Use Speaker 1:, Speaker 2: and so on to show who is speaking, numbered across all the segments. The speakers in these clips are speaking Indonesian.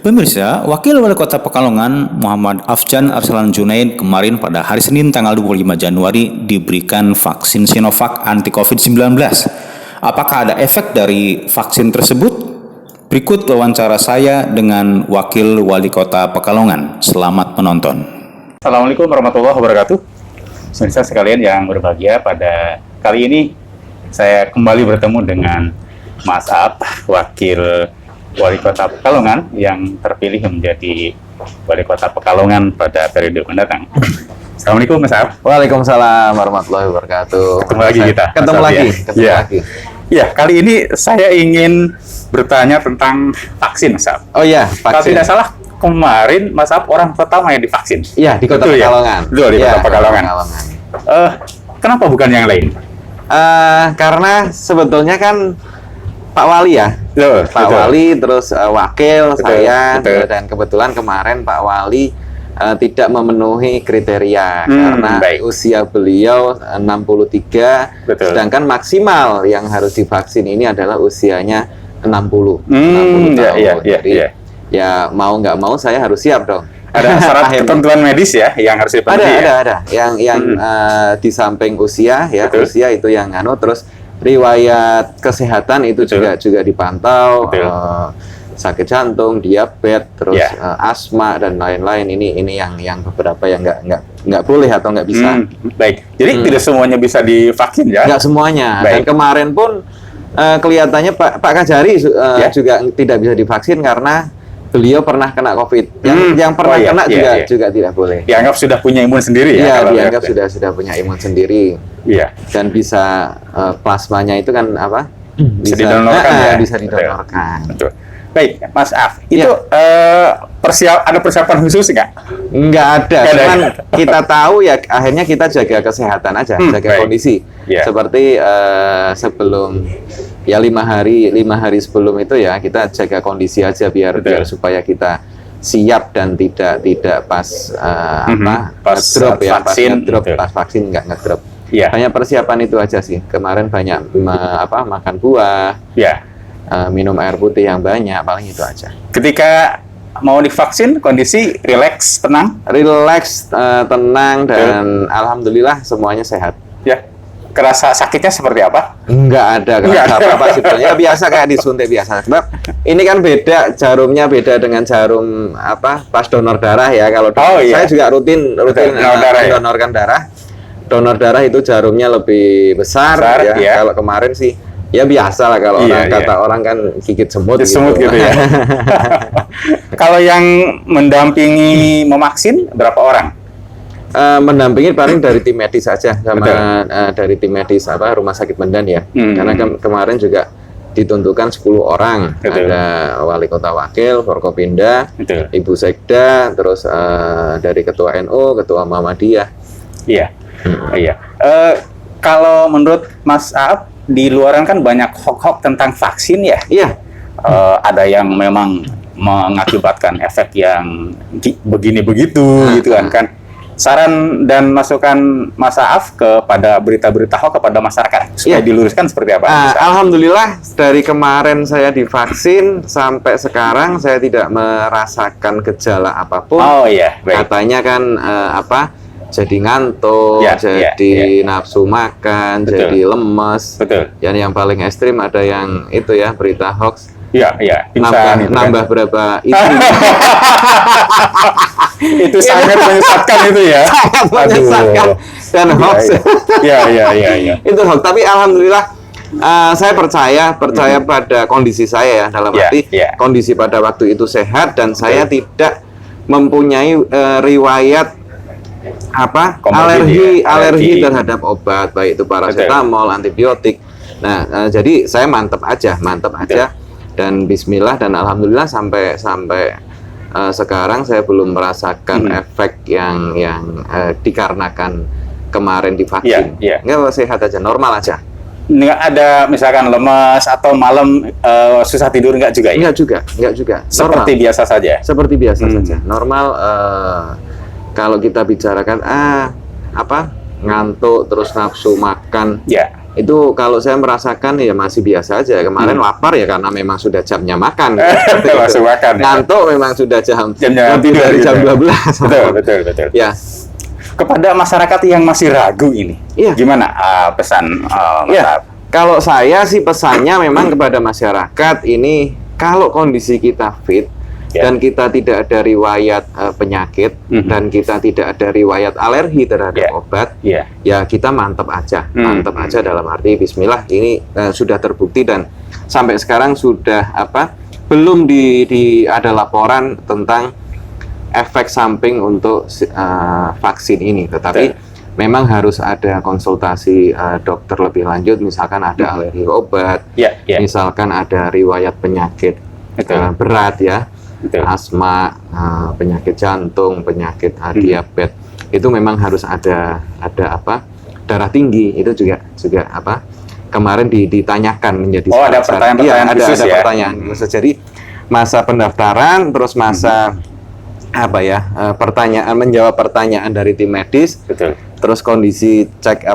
Speaker 1: Pemirsa, Wakil Wali Kota Pekalongan Muhammad Afjan Arsalan Junaid kemarin pada hari Senin tanggal 25 Januari diberikan vaksin Sinovac anti-COVID-19. Apakah ada efek dari vaksin tersebut? Berikut wawancara saya dengan Wakil Wali Kota Pekalongan. Selamat menonton.
Speaker 2: Assalamualaikum warahmatullahi wabarakatuh. Pemirsa sekalian yang berbahagia, pada kali ini saya kembali bertemu dengan Mas Aap, Wakil Wali Kota Pekalongan yang terpilih menjadi Wali Kota Pekalongan pada periode mendatang. Assalamualaikum Mas Aap.
Speaker 3: Waalaikumsalam warahmatullahi wabarakatuh.
Speaker 2: Ketemu lagi kita.
Speaker 3: Ketemu lagi.
Speaker 2: Ya, kali ini saya ingin bertanya tentang vaksin, Mas Aap.
Speaker 3: Oh iya,
Speaker 2: Kalau
Speaker 3: vaksin.
Speaker 2: tidak salah, kemarin Mas Aap orang pertama yang divaksin.
Speaker 3: Iya, di Kota
Speaker 2: Betul,
Speaker 3: Pekalongan.
Speaker 2: Ya? Betul, di Kota Pekalongan. Kenapa bukan yang lain?
Speaker 3: Karena sebetulnya kan Pak Wali ya,
Speaker 2: Betul,
Speaker 3: Pak
Speaker 2: betul.
Speaker 3: Wali, terus wakil
Speaker 2: Betul,
Speaker 3: saya,
Speaker 2: betul.
Speaker 3: dan kebetulan kemarin Pak Wali tidak memenuhi kriteria karena
Speaker 2: baik.
Speaker 3: usia beliau 63,
Speaker 2: Betul.
Speaker 3: sedangkan maksimal yang harus divaksin ini adalah usianya 60 tahun.
Speaker 2: Iya.
Speaker 3: Jadi ya mau nggak mau saya harus siap dong.
Speaker 2: Ada syarat
Speaker 3: Akhirnya.
Speaker 2: ketentuan medis ya yang harus dipenuhi.
Speaker 3: Ada. Yang di samping usia ya,
Speaker 2: Betul.
Speaker 3: usia itu yang terus riwayat kesehatan itu
Speaker 2: Betul.
Speaker 3: juga dipantau,
Speaker 2: Betul.
Speaker 3: sakit jantung, diabetes, terus
Speaker 2: Ya.
Speaker 3: asma dan lain-lain. Ini yang beberapa yang nggak boleh atau nggak bisa.
Speaker 2: Baik. Jadi tidak semuanya bisa divaksin ya?
Speaker 3: Nggak semuanya.
Speaker 2: Baik.
Speaker 3: Dan kemarin pun kelihatannya Pak Kajari
Speaker 2: Ya.
Speaker 3: juga tidak bisa divaksin karena beliau pernah kena COVID. Yang pernah
Speaker 2: iya,
Speaker 3: kena
Speaker 2: iya.
Speaker 3: juga tidak boleh.
Speaker 2: Dianggap sudah punya imun sendiri ya?
Speaker 3: Iya,
Speaker 2: kalau
Speaker 3: dianggap
Speaker 2: ya.
Speaker 3: sudah punya imun sendiri.
Speaker 2: Iya.
Speaker 3: Dan bisa plasmanya itu kan apa?
Speaker 2: Bisa didonorkan ya?
Speaker 3: Bisa didonorkan.
Speaker 2: Betul. Baik, Mas Aap.
Speaker 3: Iya.
Speaker 2: Itu ada persiapan khusus nggak?
Speaker 3: Nggak ada,
Speaker 2: Nggak ada.
Speaker 3: cuman kita tahu ya akhirnya kita jaga kesehatan aja, jaga
Speaker 2: baik.
Speaker 3: kondisi.
Speaker 2: Iya.
Speaker 3: Seperti sebelum ya 5 hari sebelum itu ya kita jaga kondisi aja biar supaya kita siap dan tidak pas
Speaker 2: Pas
Speaker 3: drop ya,
Speaker 2: vaksin,
Speaker 3: pas drop,
Speaker 2: betul.
Speaker 3: pas vaksin nggak ngedrop.
Speaker 2: Iya.
Speaker 3: Hanya persiapan itu aja sih. Kemarin banyak makan buah,
Speaker 2: Ya.
Speaker 3: minum air putih yang banyak, paling itu aja.
Speaker 2: Ketika mau divaksin, kondisi rileks, tenang?
Speaker 3: Relax, tenang, dan alhamdulillah semuanya sehat.
Speaker 2: Ya. Kerasa sakitnya seperti apa?
Speaker 3: Enggak ada apa-apa sebetulnya, biasa kayak disuntik biasa. Sebab ini kan beda, jarumnya beda dengan jarum pas donor darah ya. Kalau
Speaker 2: iya.
Speaker 3: saya juga rutin
Speaker 2: donor darah, ya?
Speaker 3: mendonorkan darah. Donor darah itu jarumnya lebih besar ya.
Speaker 2: ya.
Speaker 3: Kalau kemarin sih ya biasa lah kalau kata orang kan gigit semut
Speaker 2: Semut gitu ya. Kalau yang mendampingi memaksin berapa orang?
Speaker 3: Mendampingi paling dari tim medis saja sama dari tim medis Rumah Sakit Medan ya. Karena kemarin juga ditentukan 10 orang.
Speaker 2: Betul.
Speaker 3: Ada Wali Kota Wakil, Forkopimda,
Speaker 2: Betul.
Speaker 3: Ibu Sekda, terus dari Ketua NU, Ketua Muhammadiyah.
Speaker 2: Iya. Iya. Kalau menurut Mas Aap, di luaran kan banyak hoax tentang vaksin ya?
Speaker 3: Iya.
Speaker 2: Ada yang memang mengakibatkan efek yang begini begitu gitu kan. Saran dan masukan Mas Aap kepada berita-berita hoax kepada masyarakat supaya diluruskan seperti apa?
Speaker 3: Alhamdulillah dari kemarin saya divaksin sampai sekarang saya tidak merasakan gejala apapun.
Speaker 2: Oh iya, baik.
Speaker 3: Katanya kan jadi ngantuk, jadi nafsu makan,
Speaker 2: Betul.
Speaker 3: jadi lemes.
Speaker 2: Betul.
Speaker 3: Dan yang paling ekstrim ada yang itu ya berita hoax.
Speaker 2: Iya. Pingsan,
Speaker 3: nambah berapa itu.
Speaker 2: Itu sangat menyesatkan itu ya.
Speaker 3: Sangat menyesatkan dan hoax.
Speaker 2: Iya.
Speaker 3: Itu hoax. Tapi alhamdulillah saya percaya pada kondisi saya ya, dalam arti kondisi pada waktu itu sehat dan saya tidak mempunyai riwayat alergi terhadap obat, baik itu paracetamol, antibiotik. Nah, jadi saya mantep aja dan bismillah dan alhamdulillah sampai sekarang saya belum merasakan efek yang dikarenakan kemarin divaksin. Nggak, sehat aja, normal aja.
Speaker 2: Nggak ada misalkan lemas atau malam susah tidur nggak juga ya?
Speaker 3: Nggak juga.
Speaker 2: Seperti
Speaker 3: normal.
Speaker 2: biasa saja?
Speaker 3: Seperti biasa saja. Normal, kalau kita bicarakan ngantuk terus nafsu makan, Itu kalau saya merasakan ya masih biasa aja. Kemarin lapar ya karena memang sudah jamnya makan.
Speaker 2: Langsung makan.
Speaker 3: Ngantuk memang sudah
Speaker 2: jamnya
Speaker 3: lebih dari jam 12.
Speaker 2: Betul.
Speaker 3: Ya.
Speaker 2: Kepada masyarakat yang masih ragu ini,
Speaker 3: Iya.
Speaker 2: gimana pesan Mas
Speaker 3: Ya,
Speaker 2: Ab?
Speaker 3: kalau saya sih pesannya memang kepada masyarakat ini, kalau kondisi kita fit dan kita tidak ada riwayat penyakit dan kita tidak ada riwayat alergi terhadap obat, ya kita mantap aja, mantap aja dalam arti Bismillah ini sudah terbukti dan sampai sekarang sudah belum ada laporan tentang efek samping untuk vaksin ini, tetapi memang harus ada konsultasi dokter lebih lanjut, misalkan ada alergi obat, misalkan ada riwayat penyakit berat ya, asma, penyakit jantung, penyakit diabetes, itu memang harus ada darah tinggi, itu juga kemarin ditanyakan menjadi
Speaker 2: ada pertanyaan-pertanyaan khusus
Speaker 3: ada pertanyaan khusus. Jadi masa pendaftaran terus masa menjawab pertanyaan dari tim medis, terus kondisi cek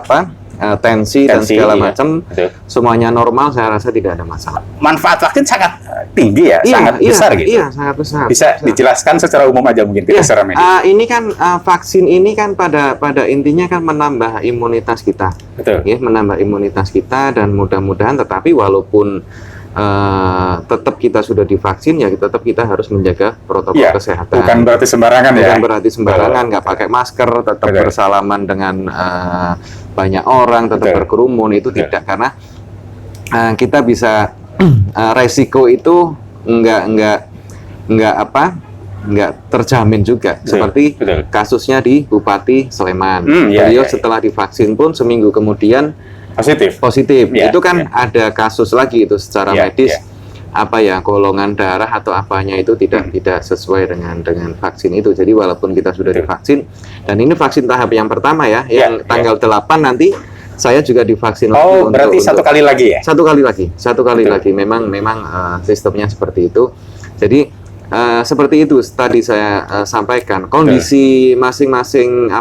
Speaker 3: tensi dan segala macam, semuanya normal, saya rasa tidak ada masalah.
Speaker 2: Manfaat vaksin sangat tinggi ya, sangat besar gitu.
Speaker 3: Iya, sangat besar.
Speaker 2: Bisa dijelaskan secara umum aja mungkin kita secara medis.
Speaker 3: Ini kan vaksin ini kan pada intinya kan menambah imunitas kita. Ya, menambah imunitas kita dan mudah-mudahan tetapi walaupun tetap kita sudah divaksin ya tetap kita harus menjaga protokol kesehatan.
Speaker 2: Bukan berarti sembarangan ya.
Speaker 3: Bukan berarti sembarangan, nggak pakai masker, tetap bersalaman dengan banyak orang, tetap berkerumun itu tidak, karena kita bisa resiko itu nggak terjamin juga. Seperti kasusnya di Bupati Sleman. Beliau setelah divaksin pun seminggu kemudian positif. Itu kan ada kasus lagi itu secara medis golongan darah atau apanya itu tidak sesuai dengan vaksin itu. Jadi walaupun kita sudah divaksin dan ini vaksin tahap yang pertama ya, yang tanggal 8 nanti saya juga divaksin lagi.
Speaker 2: Berarti satu kali lagi ya?
Speaker 3: Satu kali lagi. Memang sistemnya seperti itu. Jadi seperti itu tadi saya sampaikan kondisi masing-masing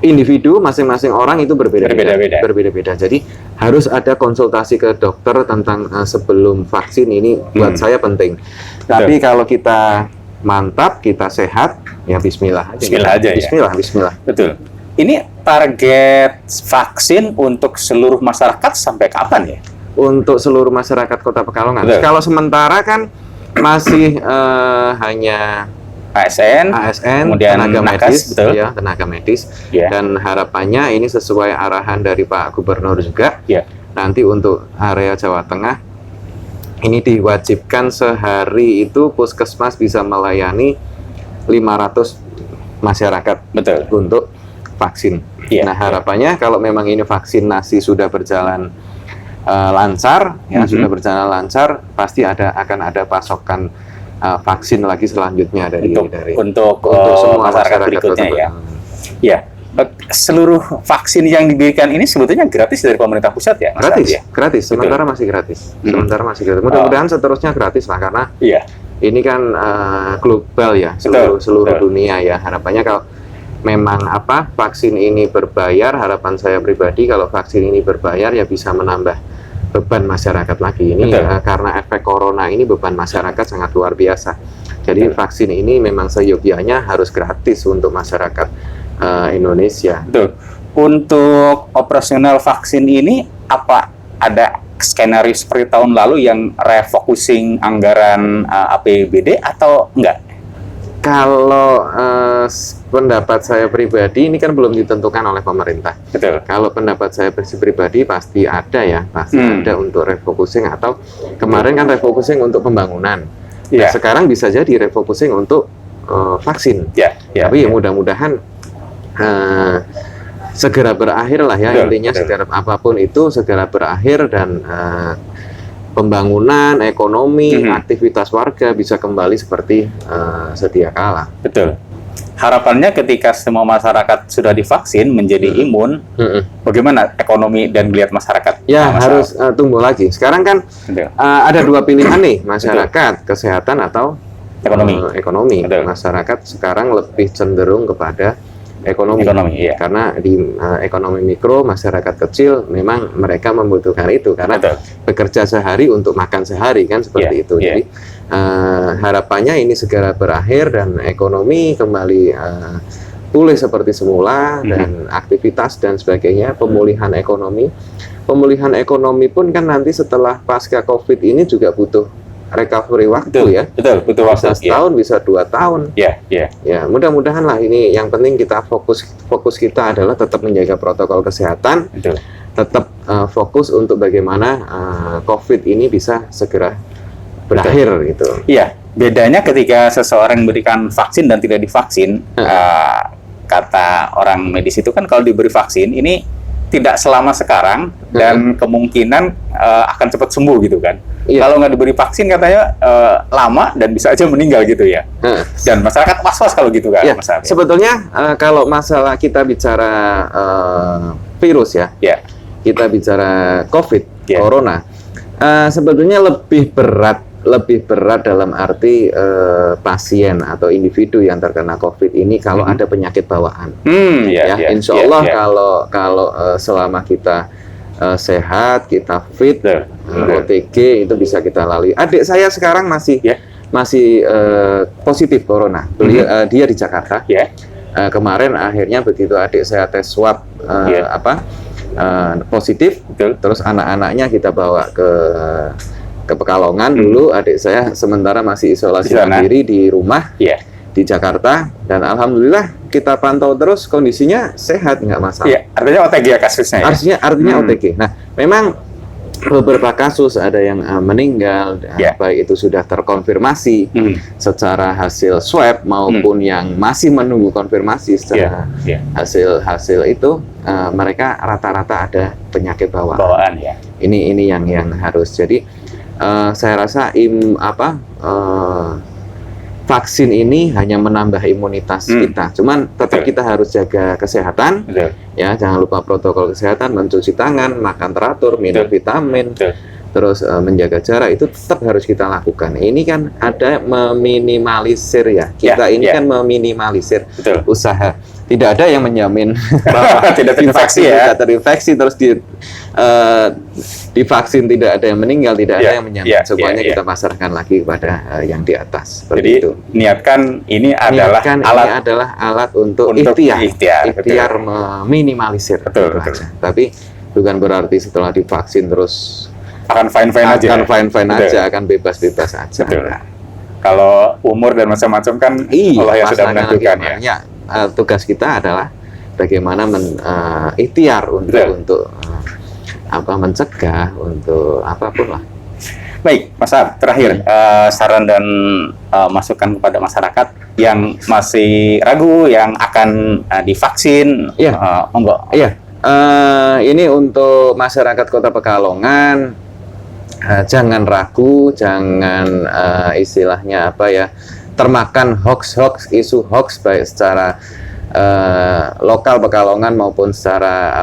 Speaker 3: individu, masing-masing orang itu berbeda-beda. Jadi harus ada konsultasi ke dokter tentang sebelum vaksin ini buat saya penting. Tapi kalau kita mantap, kita sehat, ya Bismillah aja. Bismillah.
Speaker 2: Betul. Ini target vaksin untuk seluruh masyarakat sampai kapan ya?
Speaker 3: Untuk seluruh masyarakat Kota Pekalongan. Kalau sementara kan masih hanya
Speaker 2: ASN, kemudian
Speaker 3: tenaga medis,
Speaker 2: tenaga
Speaker 3: medis, dan harapannya ini sesuai arahan dari Pak Gubernur juga. Nanti untuk area Jawa Tengah ini diwajibkan sehari itu puskesmas bisa melayani 500 masyarakat untuk vaksin. Nah harapannya kalau memang ini vaksinasi sudah berjalan lancar, sudah berjalan lancar, pasti akan ada pasokan vaksin lagi selanjutnya
Speaker 2: untuk semua masyarakat berikutnya ya. Seluruh vaksin yang diberikan ini sebetulnya gratis dari pemerintah pusat ya?
Speaker 3: Gratis. Sementara masih gratis. Mudah-mudahan seterusnya gratis lah, karena ini kan global ya, seluruh dunia ya. Harapannya kalau memang vaksin ini berbayar, harapan saya pribadi kalau vaksin ini berbayar ya bisa menambah beban masyarakat lagi ini karena efek corona ini beban masyarakat sangat luar biasa. Jadi vaksin ini memang seyogyanya harus gratis untuk masyarakat Indonesia.
Speaker 2: Untuk operasional vaksin ini apa ada skenario seperti tahun lalu yang refocusing anggaran APBD atau enggak?
Speaker 3: Kalau pendapat saya pribadi ini kan belum ditentukan oleh pemerintah. Kalau pendapat saya pribadi pasti ada ya, ada untuk refocusing atau kemarin kan refocusing untuk pembangunan. Nah, sekarang bisa jadi refocusing untuk vaksin. Tapi mudah-mudahan segera berakhir lah ya, intinya segera apapun itu segera berakhir dan pembangunan, ekonomi, aktivitas warga bisa kembali seperti sedia kala. Harapannya ketika semua masyarakat sudah divaksin menjadi imun, bagaimana ekonomi dan geliat masyarakat? Ya harus tumbuh lagi. Sekarang kan ada dua pilihan nih, masyarakat, kesehatan atau ekonomi. Masyarakat sekarang lebih cenderung kepada ekonomi.
Speaker 2: Iya.
Speaker 3: Karena di ekonomi mikro, masyarakat kecil memang mereka membutuhkan itu karena
Speaker 2: Betul.
Speaker 3: bekerja sehari untuk makan sehari kan seperti
Speaker 2: Iya,
Speaker 3: itu.
Speaker 2: iya.
Speaker 3: Jadi harapannya ini segera berakhir dan ekonomi kembali pulih seperti semula dan aktivitas dan sebagainya, pemulihan ekonomi. Pemulihan ekonomi pun kan nanti setelah pasca COVID ini juga butuh recovery waktu
Speaker 2: Betul,
Speaker 3: ya.
Speaker 2: betul, butuh waktu.
Speaker 3: Bisa setahun, bisa 2 tahun.
Speaker 2: Iya, iya.
Speaker 3: Ya, mudah-mudahan lah ini yang penting kita fokus kita adalah tetap menjaga protokol kesehatan,
Speaker 2: Betul.
Speaker 3: tetap fokus untuk bagaimana COVID ini bisa segera berakhir gitu.
Speaker 2: Iya, bedanya ketika seseorang memberikan vaksin dan tidak divaksin, kata orang medis itu kan kalau diberi vaksin ini tidak selama sekarang dan kemungkinan akan cepat sembuh gitu kan.
Speaker 3: Iya.
Speaker 2: Kalau nggak diberi vaksin katanya lama dan bisa aja meninggal gitu ya. Dan masyarakat was-was kalau gitu kan,
Speaker 3: Ya,
Speaker 2: Mas Arif?
Speaker 3: sebetulnya kalau masalah kita bicara virus ya,
Speaker 2: Ya,
Speaker 3: kita bicara COVID,
Speaker 2: Ya.
Speaker 3: Corona, sebetulnya lebih berat dalam arti pasien atau individu yang terkena COVID ini kalau ada penyakit bawaan.
Speaker 2: iya, iya,
Speaker 3: Insya
Speaker 2: iya,
Speaker 3: Allah
Speaker 2: iya.
Speaker 3: kalau selama kita sehat, kita fit,
Speaker 2: Betul, betul.
Speaker 3: OTG itu bisa kita lalui. Adik saya sekarang masih
Speaker 2: Ya.
Speaker 3: positif corona. Dia di Jakarta.
Speaker 2: Ya,
Speaker 3: Kemarin akhirnya begitu adik saya tes swab
Speaker 2: Ya.
Speaker 3: positif,
Speaker 2: betul.
Speaker 3: terus anak-anaknya kita bawa ke Pekalongan dulu. Adik saya sementara masih isolasi
Speaker 2: Di sana.
Speaker 3: mandiri di rumah
Speaker 2: Iya.
Speaker 3: di Jakarta, dan alhamdulillah kita pantau terus kondisinya sehat, nggak masalah.
Speaker 2: Iya, artinya OTG ya kasusnya ya.
Speaker 3: Artinya OTG. Nah, memang beberapa kasus ada yang meninggal,
Speaker 2: Ya.
Speaker 3: baik itu sudah terkonfirmasi secara hasil swab maupun yang masih menunggu konfirmasi secara
Speaker 2: Iya.
Speaker 3: hasil itu, mereka rata-rata ada penyakit bawaan.
Speaker 2: Bawaan ya.
Speaker 3: Ini yang harus. Jadi saya rasa vaksin ini hanya menambah imunitas kita. Cuman tetap
Speaker 2: Betul.
Speaker 3: kita harus jaga kesehatan.
Speaker 2: Betul.
Speaker 3: Ya, jangan lupa protokol kesehatan, mencuci tangan, makan teratur, minum
Speaker 2: Betul.
Speaker 3: vitamin,
Speaker 2: Betul.
Speaker 3: terus menjaga jarak, itu tetap harus kita lakukan. Ini kan ada meminimalisir ya. Kita ini
Speaker 2: ya.
Speaker 3: kan meminimalisir
Speaker 2: Betul.
Speaker 3: usaha. Tidak ada yang menjamin bahwa
Speaker 2: Tidak terinfeksi
Speaker 3: divaksin
Speaker 2: ya.
Speaker 3: tidak terinfeksi, terus divaksin tidak ada yang meninggal, tidak ada
Speaker 2: Ya,
Speaker 3: yang menjamin.
Speaker 2: ya,
Speaker 3: Semuanya
Speaker 2: ya, ya.
Speaker 3: kita pasarkan lagi kepada yang di atas. Seperti
Speaker 2: Jadi
Speaker 3: itu.
Speaker 2: niatkan ini adalah
Speaker 3: Niatkan
Speaker 2: alat.
Speaker 3: ini adalah alat untuk
Speaker 2: Untuk
Speaker 3: ikhtiar,
Speaker 2: ikhtiar,
Speaker 3: meminimalisir.
Speaker 2: Betul,
Speaker 3: itu
Speaker 2: betul.
Speaker 3: aja. Tapi bukan berarti setelah divaksin terus
Speaker 2: Akan fine-fine aja.
Speaker 3: akan fine-fine
Speaker 2: Betul.
Speaker 3: aja, akan bebas-bebas aja.
Speaker 2: Betul. Kalau umur dan macam-macam kan Allah yang sudah
Speaker 3: pasangan
Speaker 2: menentukan
Speaker 3: lagi.
Speaker 2: ya.
Speaker 3: Tugas kita adalah bagaimana ikhtiar
Speaker 2: Betul.
Speaker 3: untuk mencegah, untuk apapun lah.
Speaker 2: Baik, Mas Ar, terakhir saran dan masukan kepada masyarakat yang masih ragu, yang akan divaksin,
Speaker 3: Iya.
Speaker 2: monggo.
Speaker 3: Iya, ini untuk masyarakat Kota Pekalongan, jangan ragu, jangan istilahnya termakan hoax, isu hoax baik secara lokal Pekalongan maupun secara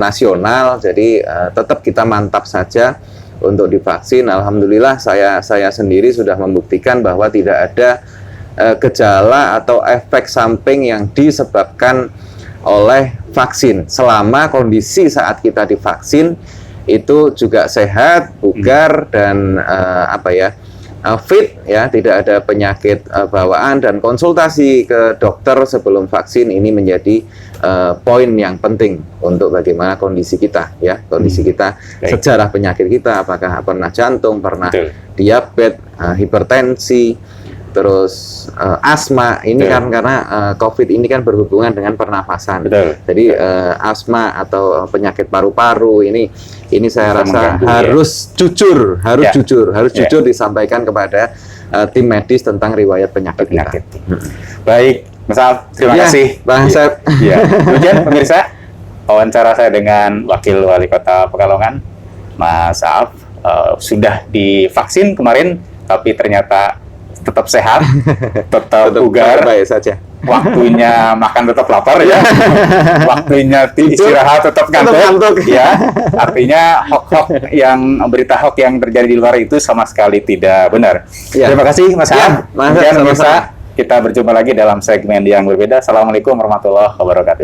Speaker 3: nasional. Jadi tetap kita mantap saja untuk divaksin. Alhamdulillah saya sendiri sudah membuktikan bahwa tidak ada gejala atau efek samping yang disebabkan oleh vaksin selama kondisi saat kita divaksin itu juga sehat, bugar, dan fit ya, tidak ada penyakit bawaan, dan konsultasi ke dokter sebelum vaksin ini menjadi poin yang penting untuk bagaimana kondisi kita ya, kondisi kita,
Speaker 2: Baik.
Speaker 3: sejarah penyakit kita, apakah pernah jantung, pernah
Speaker 2: Betul.
Speaker 3: diabetes, hipertensi, terus asma. Ini
Speaker 2: Betul.
Speaker 3: kan karena COVID ini kan berhubungan dengan pernafasan.
Speaker 2: Betul.
Speaker 3: Jadi asma atau penyakit paru-paru ini saya
Speaker 2: Bisa
Speaker 3: rasa
Speaker 2: mengganggu,
Speaker 3: harus jujur, harus
Speaker 2: Ya.
Speaker 3: jujur disampaikan kepada tim medis tentang riwayat penyakit
Speaker 2: Penyakit.
Speaker 3: kita.
Speaker 2: Baik, Mas Al, terima
Speaker 3: Ya,
Speaker 2: kasih.
Speaker 3: Bang Sep.
Speaker 2: Ya, demikian pemirsa wawancara saya dengan Wakil Wali Kota Pekalongan, Mas Al, sudah divaksin kemarin, tapi ternyata tetap sehat, tetap bugar,
Speaker 3: baik saja.
Speaker 2: waktunya makan tetap lapar ya, waktunya istirahat tetap
Speaker 3: Tetap
Speaker 2: ngantuk,
Speaker 3: ngantuk.
Speaker 2: ya. Artinya berita hoax yang terjadi di luar itu sama sekali tidak benar.
Speaker 3: Ya.
Speaker 2: Terima kasih Mas
Speaker 3: Ya,
Speaker 2: Al.
Speaker 3: Mas Al,
Speaker 2: Kemudian
Speaker 3: sama-sama.
Speaker 2: pemirsa, kita berjumpa lagi dalam segmen yang berbeda. Assalamualaikum warahmatullahi wabarakatuh.